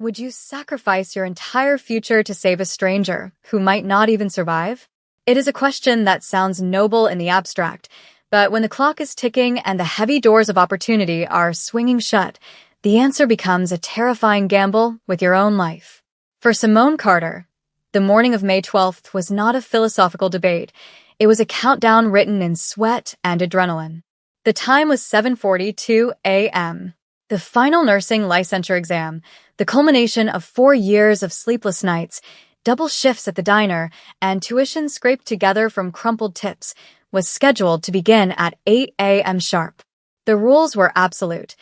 Would you sacrifice your entire future to save a stranger who might not even survive? It is a question that sounds noble in the abstract, but when the clock is ticking and the heavy doors of opportunity are swinging shut, the answer becomes a terrifying gamble with your own life. For Simone Carter, the morning of May 12th was not a philosophical debate. It was a countdown written in sweat and adrenaline. The time was 7:42 a.m. The final nursing licensure exam, the culmination of 4 years of sleepless nights, double shifts at the diner, and tuition scraped together from crumpled tips, was scheduled to begin at 8 a.m. sharp. The rules were absolute.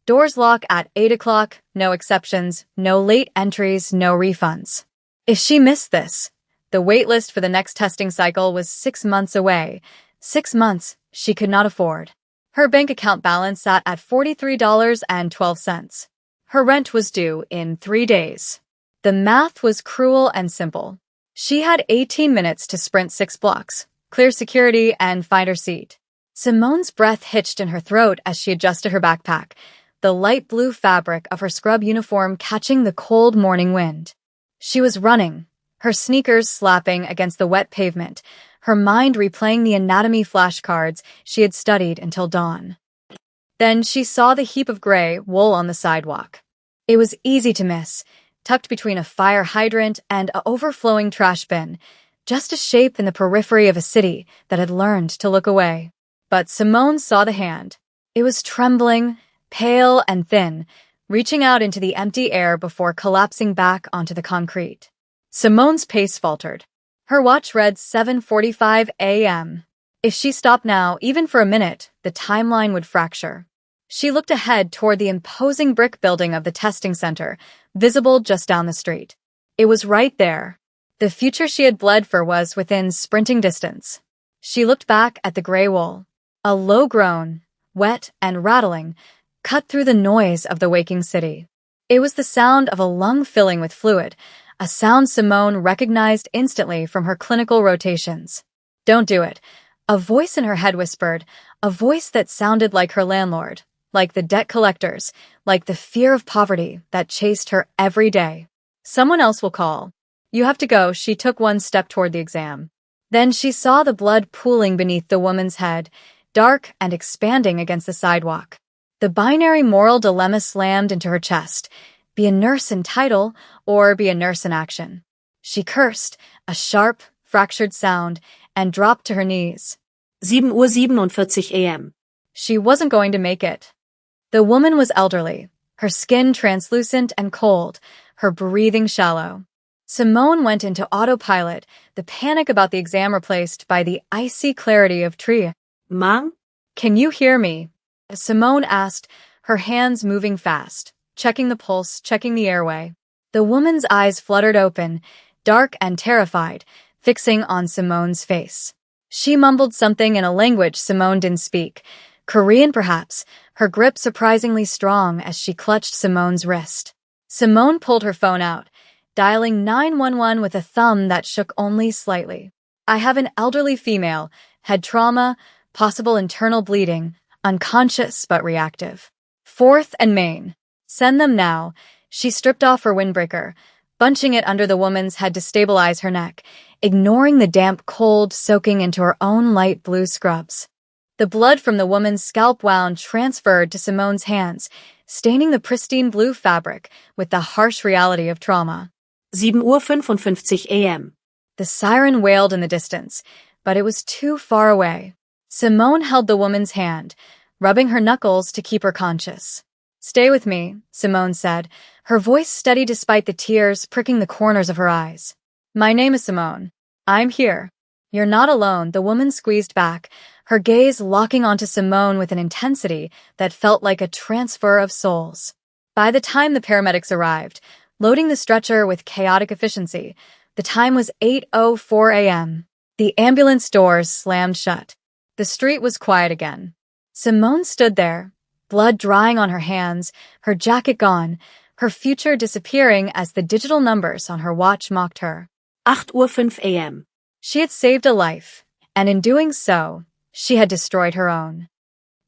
Doors lock at 8 o'clock, no exceptions, no late entries, no refunds. If she missed this, the waitlist for the next testing cycle was 6 months away. 6 months she could not afford. Her bank account balance sat at $43.12. Her rent was due in 3 days. The math was cruel and simple. She had 18 minutes to sprint 6 blocks, clear security, and find her seat. Simone's breath hitched in her throat as she adjusted her backpack, the light blue fabric of her scrub uniform catching the cold morning wind. She was running, her sneakers slapping against the wet pavement, her mind replaying the anatomy flashcards she had studied until dawn. Then she saw the heap of gray wool on the sidewalk. It was easy to miss, tucked between a fire hydrant and an overflowing trash bin, just a shape in the periphery of a city that had learned to look away. But Simone saw the hand. It was trembling, pale and thin, reaching out into the empty air before collapsing back onto the concrete. Simone's pace faltered. Her watch read 7:45 a.m. If she stopped now, even for a minute, the timeline would fracture. She looked ahead toward the imposing brick building of the testing center, visible just down the street. It was right there. The future she had bled for was within sprinting distance. She looked back at the gray wool. A low groan, wet and rattling, cut through the noise of the waking city. It was the sound of a lung filling with fluid, a sound Simone recognized instantly from her clinical rotations. "Don't do it," a voice in her head whispered, a voice that sounded like her landlord, like the debt collectors, like the fear of poverty that chased her every day. "Someone else will call. You have to go." She took one step toward the exam. Then she saw the blood pooling beneath the woman's head, dark and expanding against the sidewalk. The binary moral dilemma slammed into her chest. Be a nurse in title, or be a nurse in action. She cursed, a sharp, fractured sound, and dropped to her knees. 7:47 a.m. She wasn't going to make it. The woman was elderly, her skin translucent and cold, her breathing shallow. Simone went into autopilot, the panic about the exam replaced by the icy clarity of tree. "Ma'am?" "Can you hear me?" Simone asked, her hands moving fast, checking the pulse, checking the airway. The woman's eyes fluttered open, dark and terrified, fixing on Simone's face. She mumbled something in a language Simone didn't speak, Korean perhaps, her grip surprisingly strong as she clutched Simone's wrist. Simone pulled her phone out, dialing 911 with a thumb that shook only slightly. "I have an elderly female, had trauma, possible internal bleeding, unconscious but reactive. 4th and Main. Send them now." She stripped off her windbreaker, bunching it under the woman's head to stabilize her neck, ignoring the damp cold soaking into her own light blue scrubs. The blood from the woman's scalp wound transferred to Simone's hands, staining the pristine blue fabric with the harsh reality of trauma. 7:55 a.m. The siren wailed in the distance, but it was too far away. Simone held the woman's hand, rubbing her knuckles to keep her conscious. "Stay with me," Simone said, her voice steady despite the tears pricking the corners of her eyes. "My name is Simone. I'm here." "You're not alone," the woman squeezed back, her gaze locking onto Simone with an intensity that felt like a transfer of souls. By the time the paramedics arrived, loading the stretcher with chaotic efficiency, the time was 8:04 a.m. The ambulance doors slammed shut. The street was quiet again. Simone stood there, blood drying on her hands, her jacket gone, her future disappearing as the digital numbers on her watch mocked her. 8:05 a.m. She had saved a life, and in doing so, she had destroyed her own.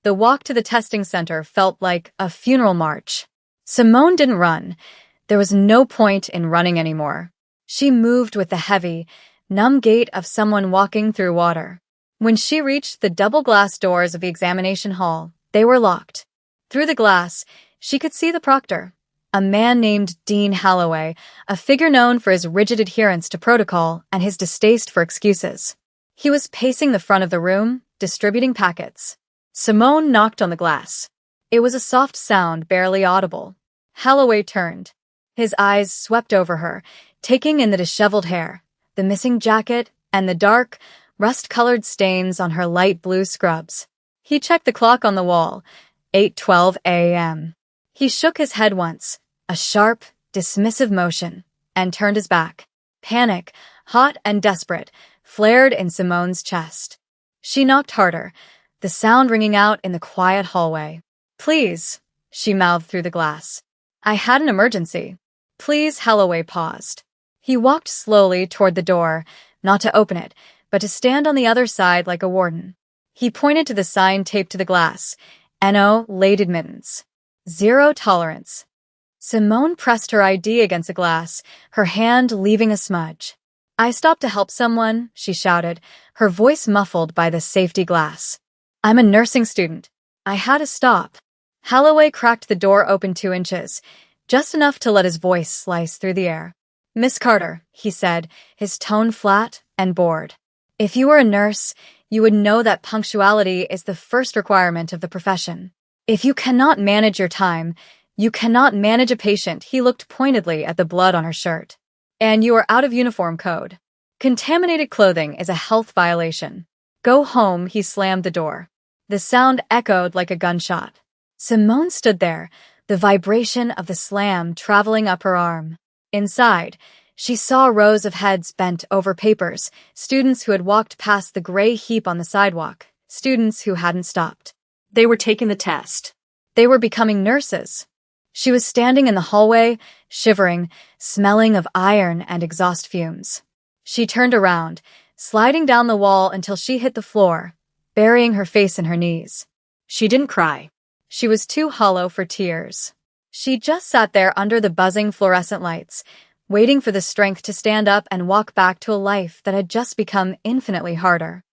The walk to the testing center felt like a funeral march. Simone didn't run, There was no point in running anymore. She moved with the heavy, numb gait of someone walking through water. When she reached the double glass doors of the examination hall, they were locked. Through the glass, she could see the proctor, a man named Dean Holloway, a figure known for his rigid adherence to protocol and his distaste for excuses. He was pacing the front of the room, distributing packets. Simone knocked on the glass. It was a soft sound, barely audible. Holloway turned. His eyes swept over her, taking in the disheveled hair, the missing jacket, and the dark, rust-colored stains on her light blue scrubs. He checked the clock on the wall, 8:12 a.m. He shook his head once, a sharp, dismissive motion, and turned his back. Panic, hot and desperate, flared in Simone's chest. She knocked harder, the sound ringing out in the quiet hallway. "Please," she mouthed through the glass. "I had an emergency." "Please," Holloway paused. He walked slowly toward the door, not to open it, but to stand on the other side like a warden. He pointed to the sign taped to the glass, "NO, late admittance. Zero tolerance." Simone pressed her ID against the glass, her hand leaving a smudge. "I stopped to help someone," she shouted, her voice muffled by the safety glass. "I'm a nursing student. I had to stop." Holloway cracked the door open 2 inches, just enough to let his voice slice through the air. "Miss Carter," he said, his tone flat and bored. "If you were a nurse, you would know that punctuality is the first requirement of the profession. If you cannot manage your time, you cannot manage a patient." He looked pointedly at the blood on her shirt. "And you are out of uniform code. Contaminated clothing is a health violation. Go home." He slammed the door. The sound echoed like a gunshot. Simone stood there, the vibration of the slam traveling up her arm. Inside, she saw rows of heads bent over papers, students who had walked past the gray heap on the sidewalk, students who hadn't stopped. They were taking the test. They were becoming nurses. She was standing in the hallway, shivering, smelling of iron and exhaust fumes. She turned around, sliding down the wall until she hit the floor, burying her face in her knees. She didn't cry. She was too hollow for tears. She just sat there under the buzzing fluorescent lights, waiting for the strength to stand up and walk back to a life that had just become infinitely harder.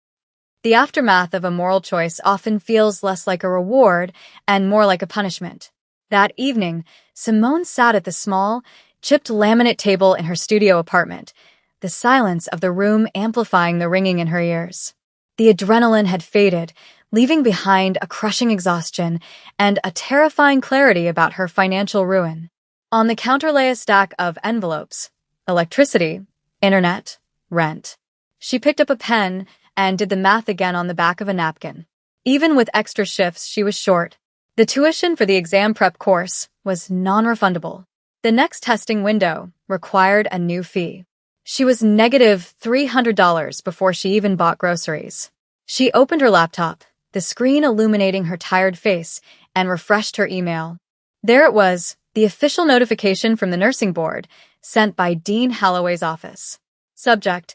The aftermath of a moral choice often feels less like a reward and more like a punishment. That evening, Simone sat at the small, chipped laminate table in her studio apartment, the silence of the room amplifying the ringing in her ears. The adrenaline had faded, leaving behind a crushing exhaustion and a terrifying clarity about her financial ruin. On the counter lay a stack of envelopes: electricity, internet, rent. She picked up a pen and did the math again on the back of a napkin. Even with extra shifts, she was short. The tuition for the exam prep course was non-refundable. The next testing window required a new fee. She was negative $300 before she even bought groceries. She opened her laptop, the screen illuminating her tired face, and refreshed her email. There it was, the official notification from the nursing board, sent by Dean Holloway's office. Subject: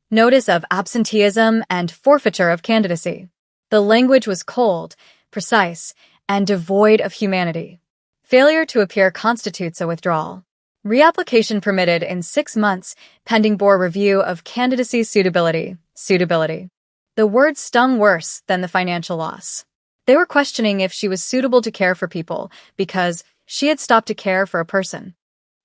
Notice of absenteeism and forfeiture of candidacy. The language was cold, precise, and devoid of humanity. Failure to appear constitutes a withdrawal. Reapplication permitted in 6 months, pending board review of candidacy suitability. The words stung worse than the financial loss. They were questioning if she was suitable to care for people because she had stopped to care for a person.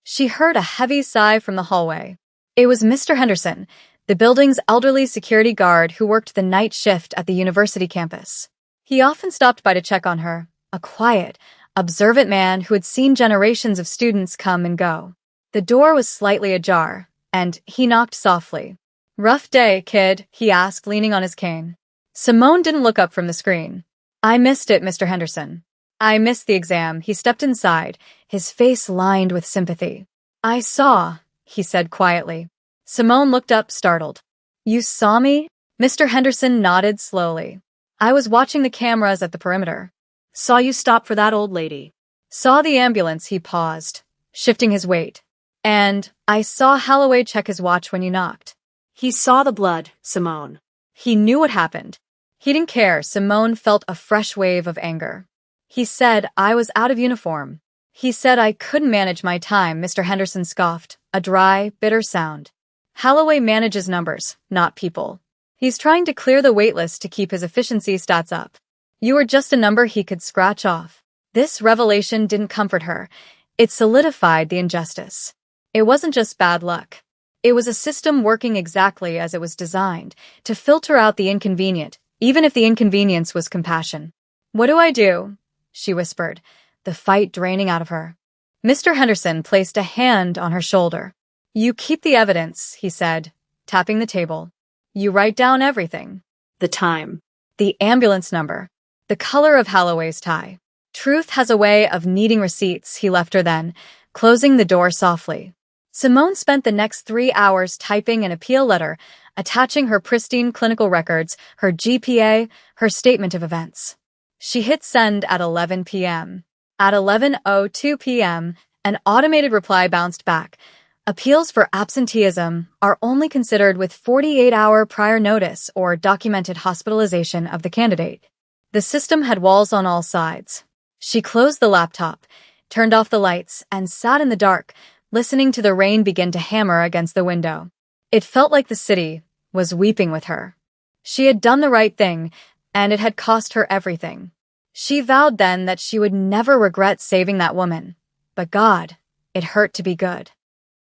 She heard a heavy sigh from the hallway. It was Mr. Henderson, the building's elderly security guard who worked the night shift at the university campus. He often stopped by to check on her, a quiet, observant man who had seen generations of students come and go. The door was slightly ajar, and he knocked softly. "Rough day, kid?" he asked, leaning on his cane. Simone didn't look up from the screen. "I missed it, Mr. Henderson. I missed the exam." He stepped inside, his face lined with sympathy. "I saw," he said quietly. Simone looked up, startled. "You saw me?" Mr. Henderson nodded slowly. "I was watching the cameras at the perimeter." Saw you stop for that old lady. "Saw the ambulance." He paused, shifting his weight. "And I saw Holloway check his watch when you knocked." He saw the blood, Simone. He knew what happened. He didn't care. Simone felt a fresh wave of anger. "He said I was out of uniform." He said I couldn't manage my time, Mr. Henderson scoffed, a dry, bitter sound. Holloway manages numbers, not people. He's trying to clear the waitlist to keep his efficiency stats up. You were just a number he could scratch off. This revelation didn't comfort her. It solidified the injustice. It wasn't just bad luck. It was a system working exactly as it was designed, to filter out the inconvenient, even if the inconvenience was compassion. What do I do? She whispered, the fight draining out of her. Mr. Henderson placed a hand on her shoulder. You keep the evidence, he said, tapping the table. You write down everything. The time. The ambulance number. The color of Holloway's tie. Truth has a way of needing receipts, he left her then, closing the door softly. Simone spent the next 3 hours typing an appeal letter, attaching her pristine clinical records, her GPA, her statement of events. She hit send at 11 p.m. At 11:02 p.m., an automated reply bounced back. Appeals for absenteeism are only considered with 48-hour prior notice or documented hospitalization of the candidate. The system had walls on all sides. She closed the laptop, turned off the lights, and sat in the dark, listening to the rain begin to hammer against the window. It felt like the city was weeping with her. She had done the right thing, and it had cost her everything. She vowed then that she would never regret saving that woman. But God, it hurt to be good.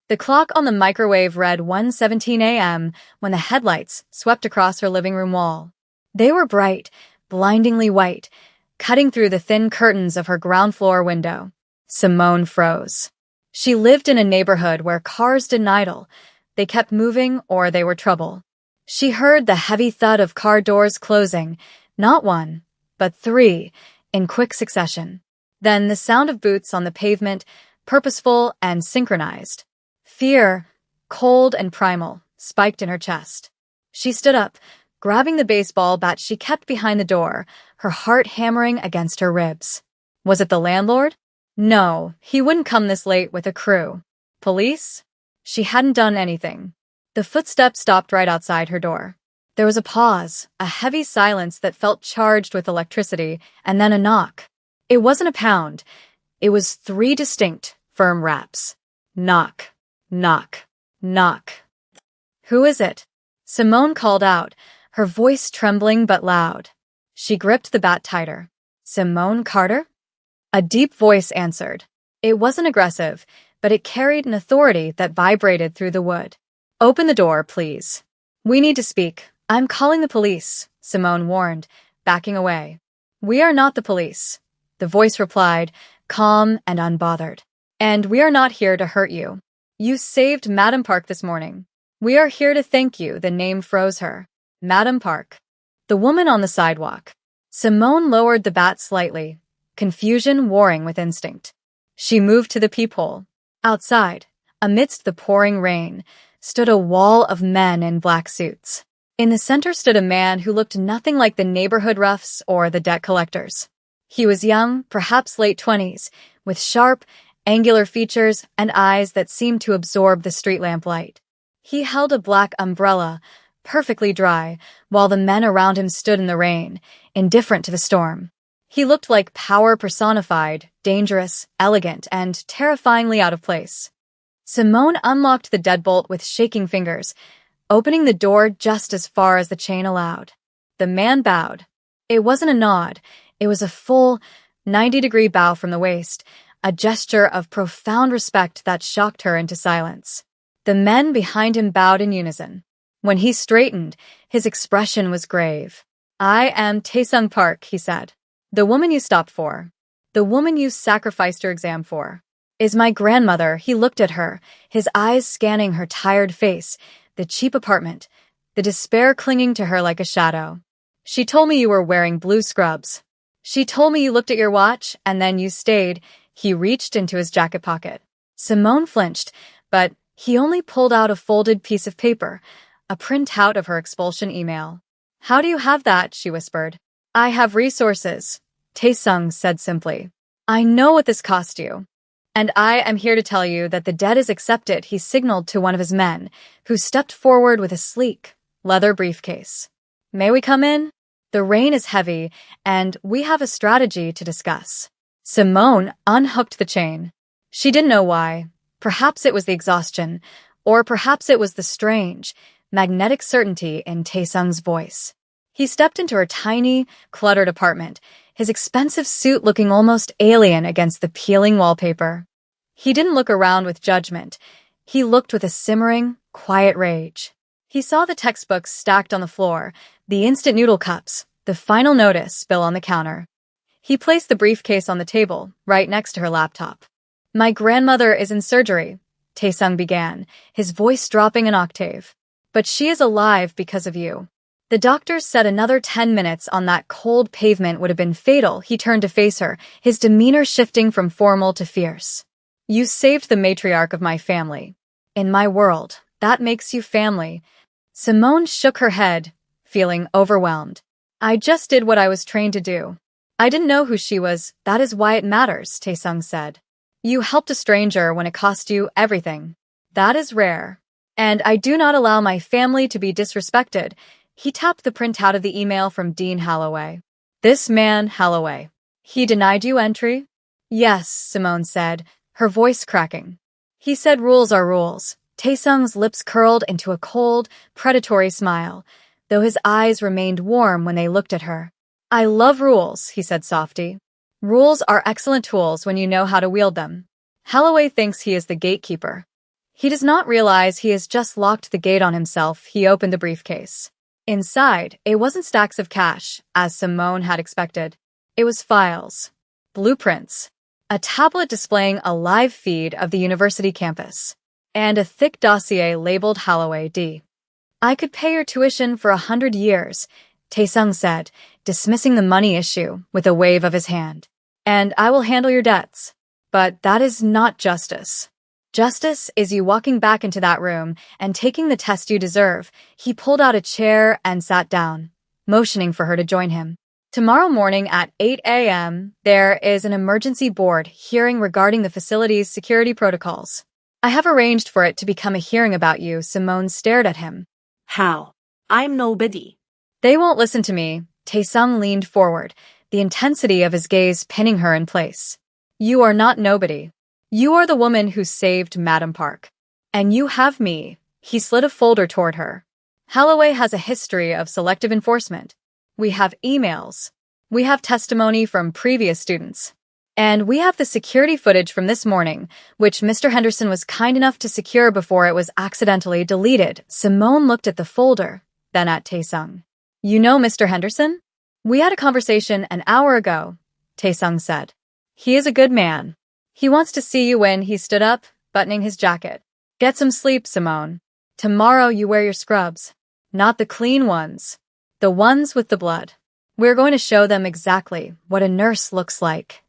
The clock on the microwave read 1:17 a.m. when the headlights swept across her living room wall. They were bright, blindingly white, cutting through the thin curtains of her ground floor window. Simone froze. She lived in a neighborhood where cars didn't idle. They kept moving or they were trouble. She heard the heavy thud of car doors closing, not one, but 3, in quick succession. Then the sound of boots on the pavement, purposeful and synchronized. Fear, cold and primal, spiked in her chest. She stood up, grabbing the baseball bat she kept behind the door, her heart hammering against her ribs. Was it the landlord? No, he wouldn't come this late with a crew. Police? She hadn't done anything. The footsteps stopped right outside her door. There was a pause, a heavy silence that felt charged with electricity, and then a knock. It wasn't a pound. It was 3 distinct, firm raps. Knock, knock, knock. Who is it? Simone called out, her voice trembling but loud. She gripped the bat tighter. Simone Carter? A deep voice answered. It wasn't aggressive, but it carried an authority that vibrated through the wood. Open the door, please. We need to speak. I'm calling the police, Simone warned, backing away. We are not the police, the voice replied, calm and unbothered. And we are not here to hurt you. You saved Madam Park this morning. We are here to thank you, the name froze her. Madam Park. The woman on the sidewalk. Simone lowered the bat slightly, confusion warring with instinct. She moved to the peephole. Outside, amidst the pouring rain, stood a wall of men in black suits. In the center stood a man who looked nothing like the neighborhood roughs or the debt collectors. He was young, perhaps late 20s, with sharp, angular features and eyes that seemed to absorb the street lamp light. He held a black umbrella, perfectly dry, while the men around him stood in the rain, indifferent to the storm. He looked like power personified, dangerous, elegant, and terrifyingly out of place. Simone unlocked the deadbolt with shaking fingers, opening the door just as far as the chain allowed. The man bowed. It wasn't a nod. It was a full, 90-degree bow from the waist, a gesture of profound respect that shocked her into silence. The men behind him bowed in unison. When he straightened, his expression was grave. I am Taesung Park, he said. The woman you stopped for. The woman you sacrificed your exam for. Is my grandmother. He looked at her, his eyes scanning her tired face, the cheap apartment, the despair clinging to her like a shadow. She told me you were wearing blue scrubs. She told me you looked at your watch, and then you stayed. He reached into his jacket pocket. Simone flinched, but he only pulled out a folded piece of paper, a printout of her expulsion email. How do you have that? She whispered. I have resources, Taesung said simply. I know what this cost you. And I am here to tell you that the debt is accepted, he signaled to one of his men, who stepped forward with a sleek, leather briefcase. May we come in? The rain is heavy, and we have a strategy to discuss. Simone unhooked the chain. She didn't know why. Perhaps it was the exhaustion, or perhaps it was the strange, magnetic certainty in Taesung's voice. He stepped into her tiny, cluttered apartment, his expensive suit looking almost alien against the peeling wallpaper. He didn't look around with judgment. He looked with a simmering, quiet rage. He saw the textbooks stacked on the floor, the instant noodle cups, the final notice spill on the counter. He placed the briefcase on the table, right next to her laptop. "My grandmother is in surgery," Taesung began, his voice dropping an octave. "But she is alive because of you." The doctors said another 10 minutes on that cold pavement would have been fatal. He turned to face her, his demeanor shifting from formal to fierce. "You saved the matriarch of my family. In my world, that makes you family." Simone shook her head, feeling overwhelmed. "I just did what I was trained to do. I didn't know who she was. That is why it matters," Taesung said. "You helped a stranger when it cost you everything. That is rare. And I do not allow my family to be disrespected." He tapped the printout of the email from Dean Holloway. "This man, Holloway. He denied you entry?" "Yes," Simone said, her voice cracking. "He said rules are rules." Taesung's lips curled into a cold, predatory smile, though his eyes remained warm when they looked at her. "I love rules," he said softly. "Rules are excellent tools when you know how to wield them." Holloway thinks he is the gatekeeper. He does not realize he has just locked the gate on himself. He opened the briefcase. Inside, it wasn't stacks of cash, as Simone had expected. It was files, blueprints, a tablet displaying a live feed of the university campus, and a thick dossier labeled Holloway D. "I could pay your tuition for 100 years, Taesung said, dismissing the money issue with a wave of his hand. "And I will handle your debts. But that is not justice. Justice is you walking back into that room and taking the test you deserve." He pulled out a chair and sat down, motioning for her to join him. "Tomorrow morning at 8 a.m., there is an emergency board hearing regarding the facility's security protocols. I have arranged for it to become a hearing about you." Simone stared at him. How? I'm nobody. "They won't listen to me." Taesung leaned forward, the intensity of his gaze pinning her in place. "You are not nobody. You are the woman who saved Madam Park. And you have me." He slid a folder toward her. "Holloway has a history of selective enforcement. We have emails. We have testimony from previous students. And we have the security footage from this morning, which Mr. Henderson was kind enough to secure before it was accidentally deleted." Simone looked at the folder, then at Taesung. "You know Mr. Henderson?" "We had a conversation an hour ago," Taesung said. "He is a good man. He wants to see you when." He stood up, buttoning his jacket. "Get some sleep, Simone. Tomorrow you wear your scrubs. Not the clean ones. The ones with the blood. We're going to show them exactly what a nurse looks like."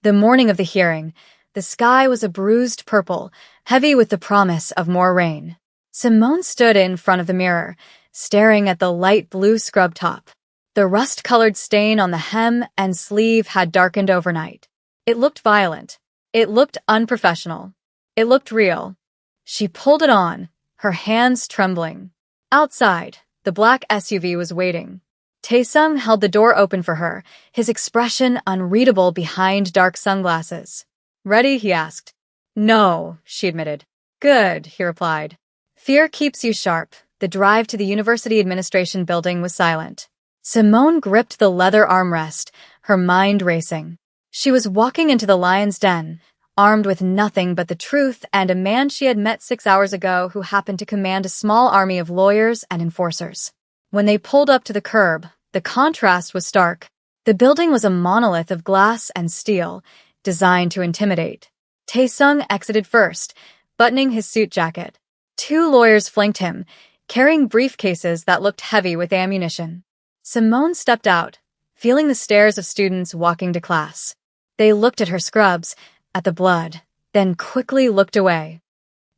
The morning of the hearing, the sky was a bruised purple, heavy with the promise of more rain. Simone stood in front of the mirror, staring at the light blue scrub top. The rust-colored stain on the hem and sleeve had darkened overnight. It looked violent. It looked unprofessional. It looked real. She pulled it on, her hands trembling. Outside, the black SUV was waiting. Taesung held the door open for her, his expression unreadable behind dark sunglasses. "Ready?" he asked. "No," she admitted. "Good," he replied. "Fear keeps you sharp." The drive to the university administration building was silent. Simone gripped the leather armrest, her mind racing. She was walking into the lion's den, armed with nothing but the truth and a man she had met 6 hours ago who happened to command a small army of lawyers and enforcers. When they pulled up to the curb, the contrast was stark. The building was a monolith of glass and steel, designed to intimidate. Taesung exited first, buttoning his suit jacket. 2 lawyers flanked him, carrying briefcases that looked heavy with ammunition. Simone stepped out, feeling the stares of students walking to class. They looked at her scrubs, at the blood, then quickly looked away.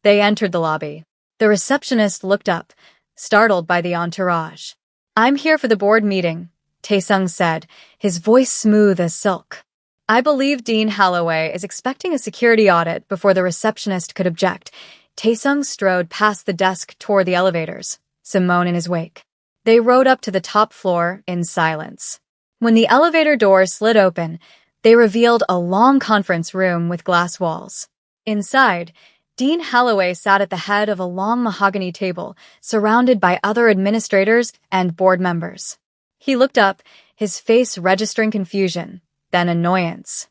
They entered the lobby. The receptionist looked up, startled by the entourage. "I'm here for the board meeting," Taesung said, his voice smooth as silk. "I believe Dean Holloway is expecting a security audit." Before the receptionist could object, Taesung strode past the desk toward the elevators, Simone in his wake. They rode up to the top floor in silence. When the elevator door slid open, They revealed a long conference room with glass walls. Inside, Dean Holloway sat at the head of a long mahogany table, surrounded by other administrators and board members. He looked up, his face registering confusion, then annoyance.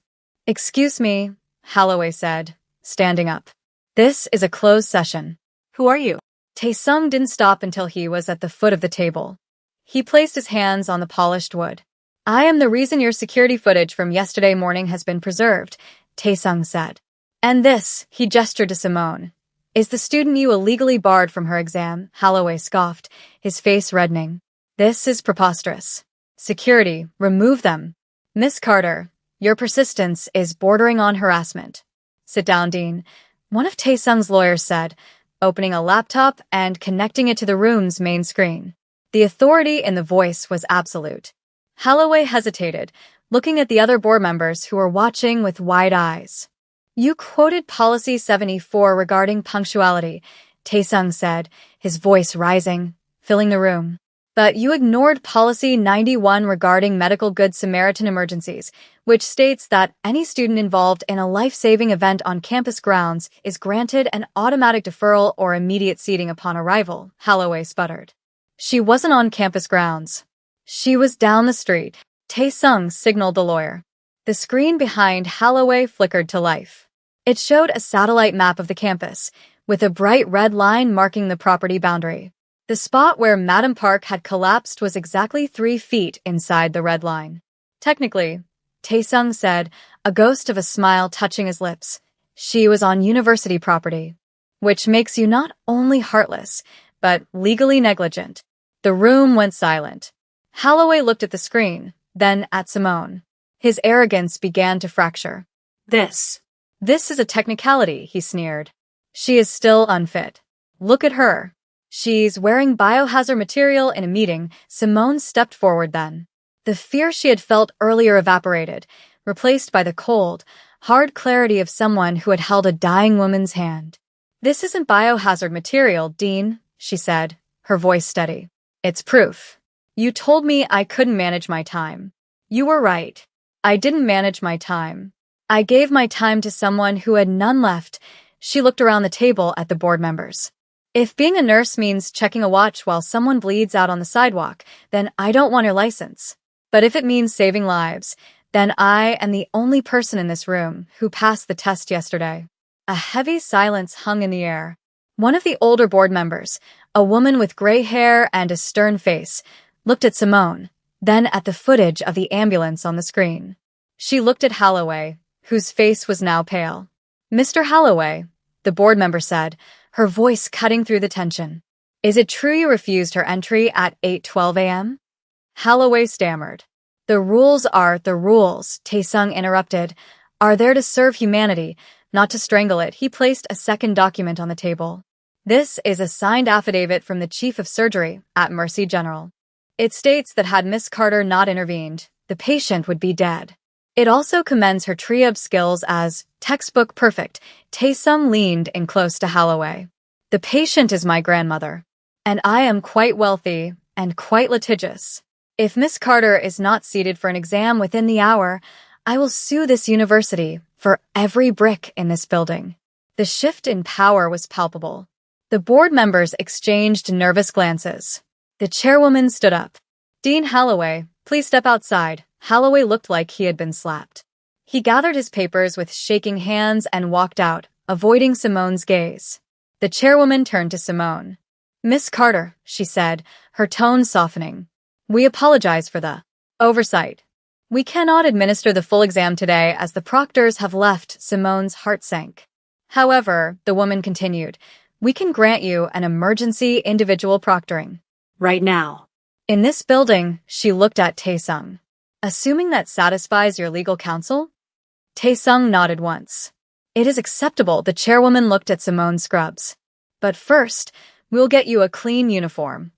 "Excuse me," Holloway said, standing up. "This is a closed session." Who are you? Taesung didn't stop until he was at the foot of the table. He placed his hands on the polished wood. "I am the reason your security footage from yesterday morning has been preserved," Taesung said. "And this," he gestured to Simone, "is the student you illegally barred from her exam," Holloway scoffed, his face reddening. "This is preposterous. Security, remove them. Miss Carter, your persistence is bordering on harassment." "Sit down, Dean," one of Taesung's lawyers said, opening a laptop and connecting it to the room's main screen. The authority in the voice was absolute. Holloway hesitated, looking at the other board members who were watching with wide eyes. "You quoted Policy 74 regarding punctuality," Taesung said, his voice rising, filling the room. "But you ignored Policy 91 regarding medical goods Samaritan emergencies, which states that any student involved in a life-saving event on campus grounds is granted an automatic deferral or immediate seating upon arrival," Holloway sputtered. "She wasn't on campus grounds. She was down the street," Taesung signaled the lawyer. The screen behind Holloway flickered to life. It showed a satellite map of the campus, with a bright red line marking the property boundary. The spot where Madam Park had collapsed was exactly 3 feet inside the red line. "Technically," Taesung said, a ghost of a smile touching his lips, "she was on university property, which makes you not only heartless, but legally negligent." The room went silent. Holloway looked at the screen, then at Simone. His arrogance began to fracture. This is a technicality," he sneered. "She is still unfit. Look at her. She's wearing biohazard material in a meeting." Simone stepped forward then. The fear she had felt earlier evaporated, replaced by the cold, hard clarity of someone who had held a dying woman's hand. "This isn't biohazard material, Dean," she said, her voice steady. "It's proof. You told me I couldn't manage my time. You were right. I didn't manage my time. I gave my time to someone who had none left." She looked around the table at the board members. "If being a nurse means checking a watch while someone bleeds out on the sidewalk, then I don't want your license. But if it means saving lives, then I am the only person in this room who passed the test yesterday." A heavy silence hung in the air. One of the older board members, a woman with gray hair and a stern face, looked at Simone, then at the footage of the ambulance on the screen. She looked at Holloway, whose face was now pale. "Mr. Holloway," the board member said, her voice cutting through the tension. "Is it true you refused her entry at 8:12 a.m.? Holloway stammered. "The rules are the rules," Taesung interrupted, "are there to serve humanity, not to strangle it." He placed a second document on the table. "This is a signed affidavit from the Chief of Surgery at Mercy General. It states that had Miss Carter not intervened, the patient would be dead. It also commends her triage skills as textbook perfect." Taesung leaned in close to Holloway. "The patient is my grandmother, and I am quite wealthy and quite litigious. If Miss Carter is not seated for an exam within the hour, I will sue this university for every brick in this building." The shift in power was palpable. The board members exchanged nervous glances. The chairwoman stood up. "Dean Holloway, please step outside." Holloway looked like he had been slapped. He gathered his papers with shaking hands and walked out, avoiding Simone's gaze. The chairwoman turned to Simone. "Miss Carter," she said, her tone softening, "we apologize for the oversight. We cannot administer the full exam today as the proctors have left." Simone's heart sank. "However," the woman continued, "we can grant you an emergency individual proctoring. right now." In this building," she looked at Taesung. "Assuming that satisfies your legal counsel?" Taesung nodded once. "It is acceptable." The chairwoman looked at Simone's scrubs. "But first, we'll get you a clean uniform."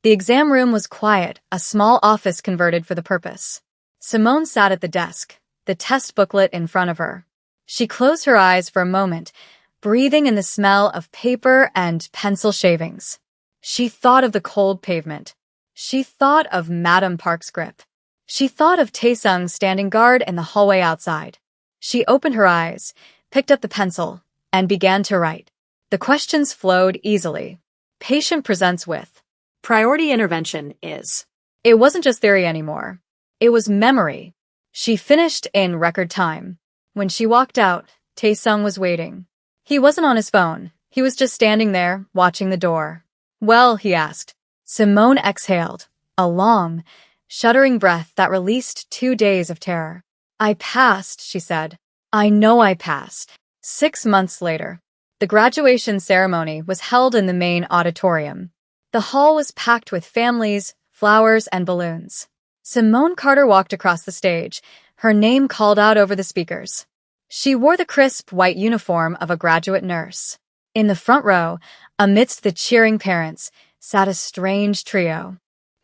The exam room was quiet, a small office converted for the purpose. Simone sat at the desk, the test booklet in front of her. She closed her eyes for a moment, breathing in the smell of paper and pencil shavings. She thought of the cold pavement. She thought of Madam Park's grip. She thought of Taesung standing guard in the hallway outside. She opened her eyes, picked up the pencil, and began to write. The questions flowed easily. Patient presents with. Priority intervention is. It wasn't just theory anymore. It was memory. She finished in record time. When she walked out, Taesung was waiting. He wasn't on his phone. He was just standing there, watching the door. Well, he asked. Simone exhaled, a long, shuddering breath that released 2 days of terror. I passed, she said. I know I passed. 6 months later, the graduation ceremony was held in the main auditorium. The hall was packed with families, flowers, and balloons. Simone Carter walked across the stage, her name called out over the speakers. She wore the crisp white uniform of a graduate nurse. In the front row, amidst the cheering parents, sat a strange trio.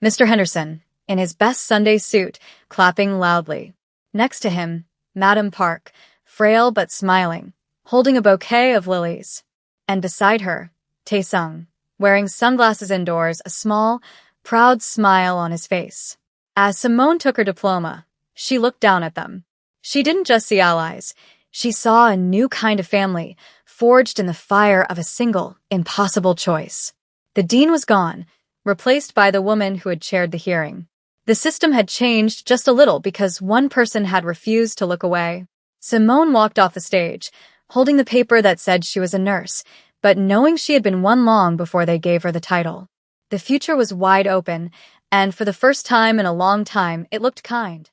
Mr. Henderson, in his best Sunday suit, clapping loudly. Next to him, Madam Park, frail but smiling, holding a bouquet of lilies. And beside her, Taesung, wearing sunglasses indoors, a small, proud smile on his face. As Simone took her diploma, she looked down at them. She didn't just see allies. She saw a new kind of family, forged in the fire of a single, impossible choice. The dean was gone, replaced by the woman who had chaired the hearing. The system had changed just a little because one person had refused to look away. Simone walked off the stage, holding the paper that said she was a nurse, but knowing she had been one long before they gave her the title. The future was wide open, and for the first time in a long time, it looked kind.